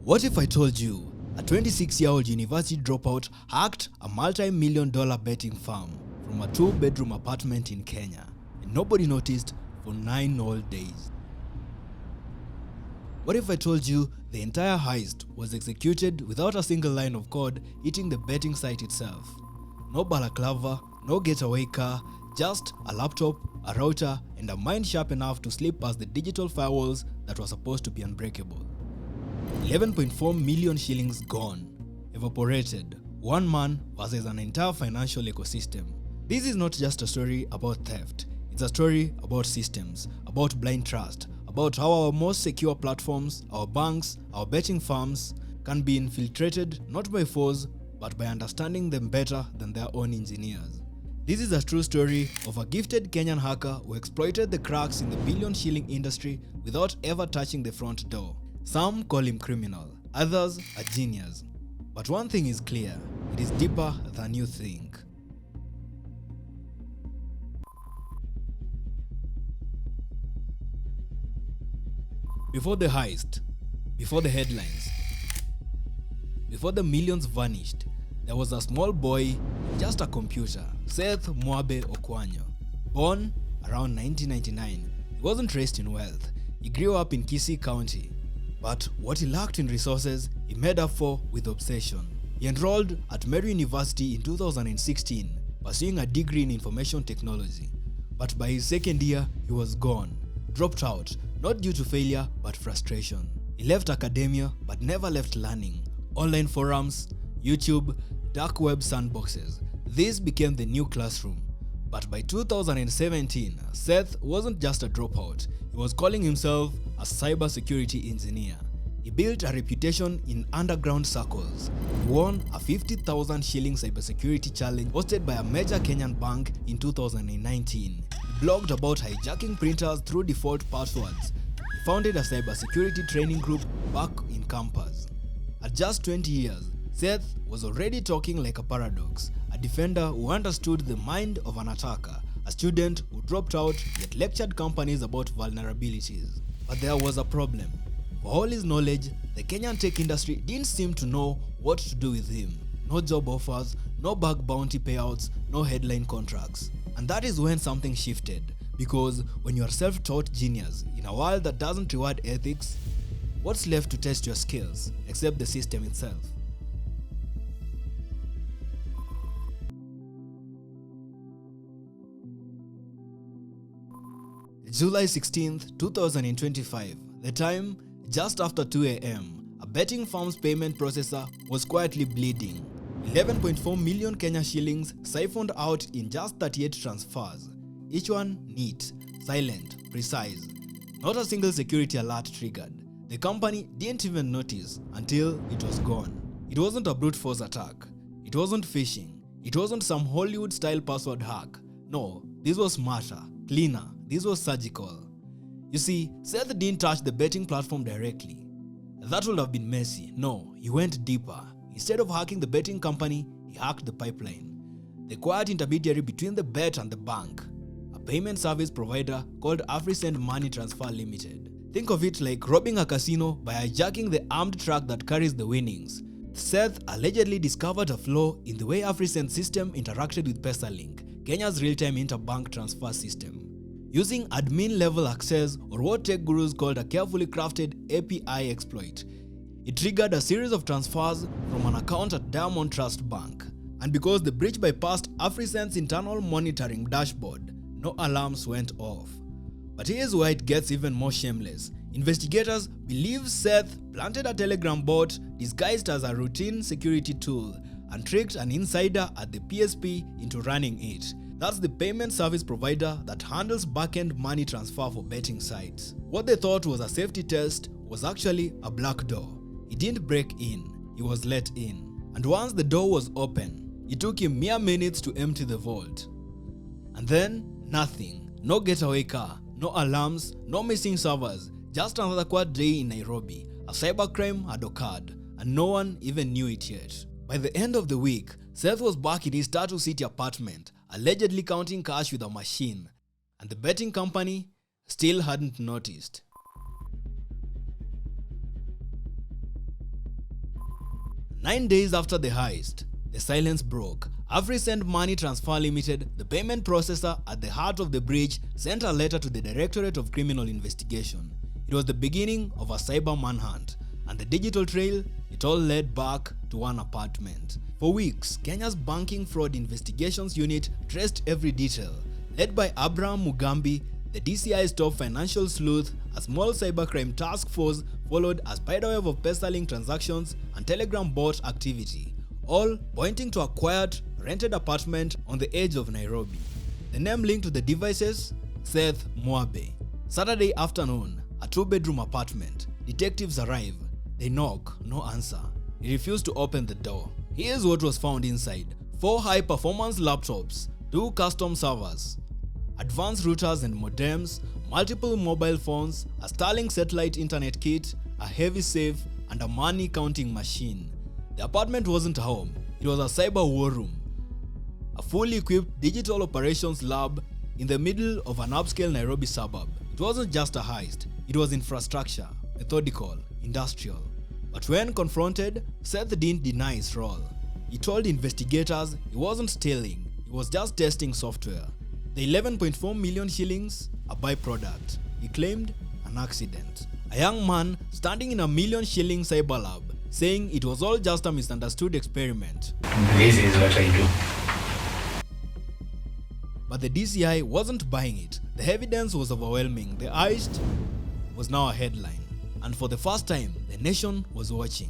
What if I told you a 26-year-old university dropout hacked a multi-million-dollar betting farm from a 2-bedroom apartment in Kenya and nobody noticed for 9 whole days? What if I told you the entire heist was executed without a single line of code hitting the betting site itself? No balaclava, no getaway car, just a laptop, a router, and a mind sharp enough to slip past the digital firewalls that were supposed to be unbreakable. 11.4 million shillings gone, evaporated, one man versus an entire financial ecosystem. This is not just a story about theft, it's a story about systems, about blind trust, about how our most secure platforms, our banks, our betting farms can be infiltrated not by foes but by understanding them better than their own engineers. This is a true story of a gifted Kenyan hacker who exploited the cracks in the billion-shilling industry without ever touching the front door. Some call him criminal, others a genius. But one thing is clear, it is deeper than you think. Before the heist, before the headlines, before the millions vanished, there was a small boy, just a computer, Seth Mwabe Betting. Born around 1999, he wasn't raised in wealth. He grew up in Kisii County. But what he lacked in resources, he made up for with obsession. He enrolled at Meru University in 2016, pursuing a degree in information technology. But by his second year, he was gone, dropped out, not due to failure, but frustration. He left academia, but never left learning. Online forums, YouTube, dark web sandboxes. This became the new classroom. But by 2017, Seth wasn't just a dropout. He was calling himself a cybersecurity engineer. He built a reputation in underground circles. He won a 50,000 shilling cybersecurity challenge hosted by a major Kenyan bank in 2019. He blogged about hijacking printers through default passwords. He founded a cybersecurity training group back in campus. At just 20 years, Seth was already talking like a paradox, a defender who understood the mind of an attacker, a student who dropped out yet lectured companies about vulnerabilities. But there was a problem. For all his knowledge, the Kenyan tech industry didn't seem to know what to do with him. No job offers, no bug bounty payouts, no headline contracts. And that is when something shifted, because when you are self-taught genius in a world that doesn't reward ethics, what's left to test your skills except the system itself? July 16th, 2025, the time just after 2 a.m., a betting firm's payment processor was quietly bleeding. 11.4 million Kenya shillings siphoned out in just 38 transfers. Each one neat, silent, precise. Not a single security alert triggered. The company didn't even notice until it was gone. It wasn't a brute force attack. It wasn't phishing. It wasn't some Hollywood-style password hack. No, this was smarter, cleaner. This was surgical. You see, Seth didn't touch the betting platform directly. That would have been messy. No, he went deeper. Instead of hacking the betting company, he hacked the pipeline. The quiet intermediary between the bet and the bank. A payment service provider called AfriSend Money Transfer Limited. Think of it like robbing a casino by hijacking the armed truck that carries the winnings. Seth allegedly discovered a flaw in the way AfriSend's system interacted with PesaLink, Kenya's real-time interbank transfer system. Using admin-level access, or what tech gurus called a carefully crafted API exploit, it triggered a series of transfers from an account at Diamond Trust Bank. And because the breach bypassed AfriSend's internal monitoring dashboard, no alarms went off. But here's where it gets even more shameless. Investigators believe Seth planted a Telegram bot disguised as a routine security tool and tricked an insider at the PSP into running it. That's the payment service provider that handles back-end money transfer for betting sites. What they thought was a safety test was actually a black door. He didn't break in, he was let in. And once the door was open, it took him mere minutes to empty the vault. And then, nothing. No getaway car, no alarms, no missing servers, just another quiet day in Nairobi. A cybercrime had occurred, and no one even knew it yet. By the end of the week, Seth was back in his Tattoo City apartment, allegedly counting cash with a machine, and the betting company still hadn't noticed. 9 days after the heist, the silence broke. AfriSend Money Transfer Limited, the payment processor at the heart of the breach, sent a letter to the Directorate of Criminal Investigation. It was the beginning of a cyber manhunt, and the digital trail, it all led back to one apartment. For weeks, Kenya's Banking Fraud Investigations Unit traced every detail. Led by Abraham Mugambi, the DCI's top financial sleuth, a small cybercrime task force followed a spiderweb of Pesalink transactions and Telegram bot activity, all pointing to a quiet, rented apartment on the edge of Nairobi. The name linked to the devices? Seth Mwabe. Saturday afternoon, a 2-bedroom apartment. Detectives arrive. They knock, no answer. He refused to open the door. Here's what was found inside: 4 high-performance laptops, 2 custom servers, advanced routers and modems, multiple mobile phones, a Starlink satellite internet kit, a heavy safe, and a money counting machine. The apartment wasn't a home, it was a cyber war room, a fully equipped digital operations lab in the middle of an upscale Nairobi suburb. It wasn't just a heist, it was infrastructure, methodical, industrial. But when confronted, Seth didn't deny his role. He told investigators he wasn't stealing, he was just testing software. The 11.4 million shillings, a byproduct. He claimed an accident. A young man standing in a million-shilling cyber lab, saying it was all just a misunderstood experiment. This is what I do. But the DCI wasn't buying it. The evidence was overwhelming. The heist was now a headline. And for the first time, the nation was watching.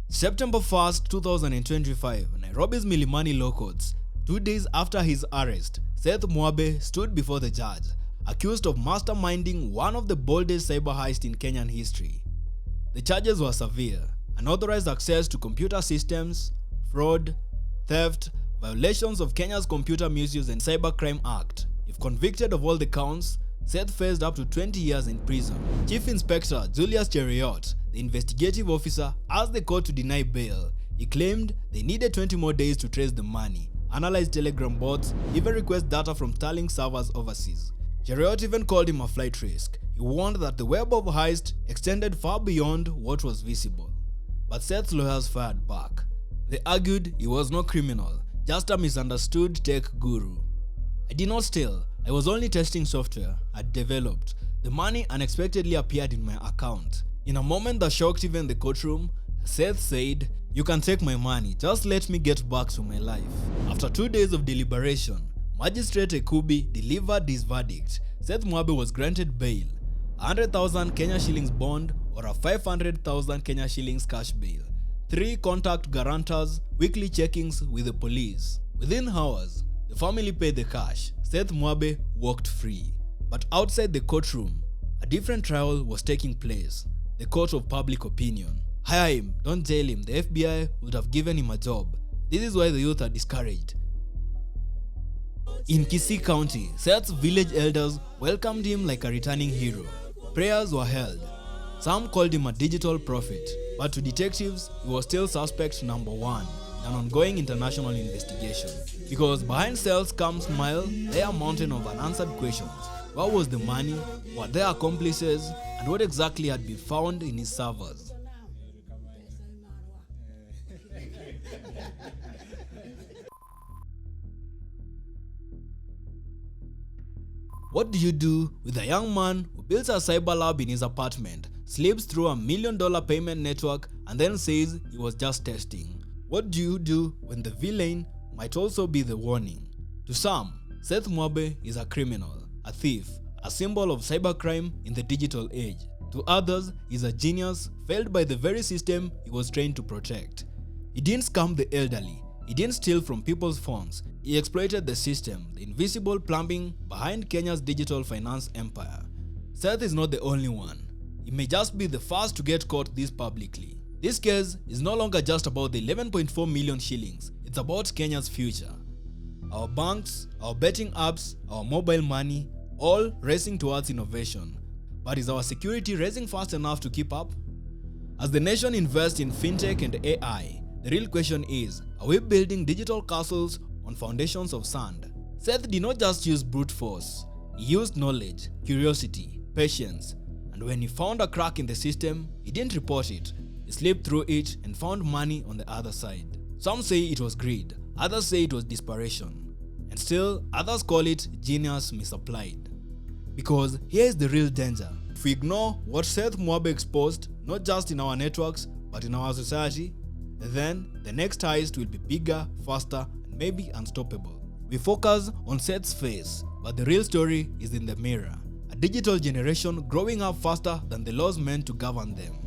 September 1st, 2025, Nairobi's Milimani Law Courts. 2 days after his arrest, Seth Mwabe stood before the judge, accused of masterminding one of the boldest cyber heists in Kenyan history. The charges were severe: unauthorized access to computer systems, fraud, theft, violations of Kenya's Computer Misuse and Cybercrime Act. If convicted of all the counts, Seth faced up to 20 years in prison. Chief Inspector Julius Cheriot, the investigative officer, asked the court to deny bail. He claimed they needed 20 more days to trace the money, analyze Telegram bots, even request data from Starlink servers overseas. Cheriot even called him a flight risk. He warned that the web of heist extended far beyond what was visible. But Seth's lawyers fired back. They argued he was no criminal, just a misunderstood tech guru. "I did not steal, I was only testing software I'd developed. The money unexpectedly appeared in my account." In a moment that shocked even the courtroom, Seth said, "You can take my money, just let me get back to my life." After 2 days of deliberation, Magistrate Ekubi delivered his verdict. Seth Mwabe was granted bail, 100,000 Kenya shillings bond or a 500,000 Kenya shillings cash bail, 3 contact guarantors, weekly checkings with the police. Within hours, the family paid the cash. Seth Mwabe walked free. But outside the courtroom, a different trial was taking place. The court of public opinion. Hire him, don't jail him. The FBI would have given him a job. This is why the youth are discouraged. In Kisii County, Seth's village elders welcomed him like a returning hero. Prayers were held. Some called him a digital prophet, but to detectives, he was still suspect number 1 in an ongoing international investigation. Because behind Seth's calm smile lay a mountain of unanswered questions. Where was the money? Were there accomplices? And what exactly had been found in his servers? What do you do with a young man who builds a cyber lab in his apartment, slips through $1 million payment network, and then says he was just testing? What do you do when the villain might also be the warning? To some, Seth Mwabe is a criminal, a thief, a symbol of cybercrime in the digital age. To others, he's a genius failed by the very system he was trained to protect. He didn't scam the elderly. He didn't steal from people's phones. He exploited the system, the invisible plumbing behind Kenya's digital finance empire. Seth is not the only one. He may just be the first to get caught this publicly. This case is no longer just about the 11.4 million shillings. It's about Kenya's future. Our banks, our betting apps, our mobile money, all racing towards innovation. But is our security racing fast enough to keep up? As the nation invests in fintech and AI, the real question is, are we building digital castles on foundations of sand? Seth did not just use brute force. He used knowledge, curiosity, patience, And when he found a crack in the system, he didn't report it. He slipped through it and found money on the other side. Some say it was greed, others say it was desperation. And still, others call it genius misapplied. Because here is the real danger. If we ignore what Seth Mwabe exposed, not just in our networks, but in our society, then the next heist will be bigger, faster, and maybe unstoppable. We focus on Seth's face, but the real story is in the mirror. A digital generation growing up faster than the laws meant to govern them.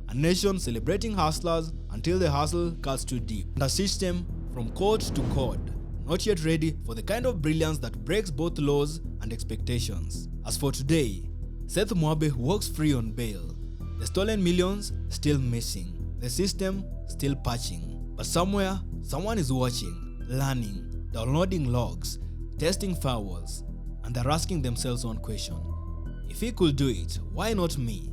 A nation celebrating hustlers until the hustle cuts too deep. And a system from code to code, not yet ready for the kind of brilliance that breaks both laws and expectations. As for today, Seth Mwabe walks free on bail. The stolen millions still missing. The system still patching. But somewhere, someone is watching, learning, downloading logs, testing firewalls, and they're asking themselves one question. If he could do it, why not me?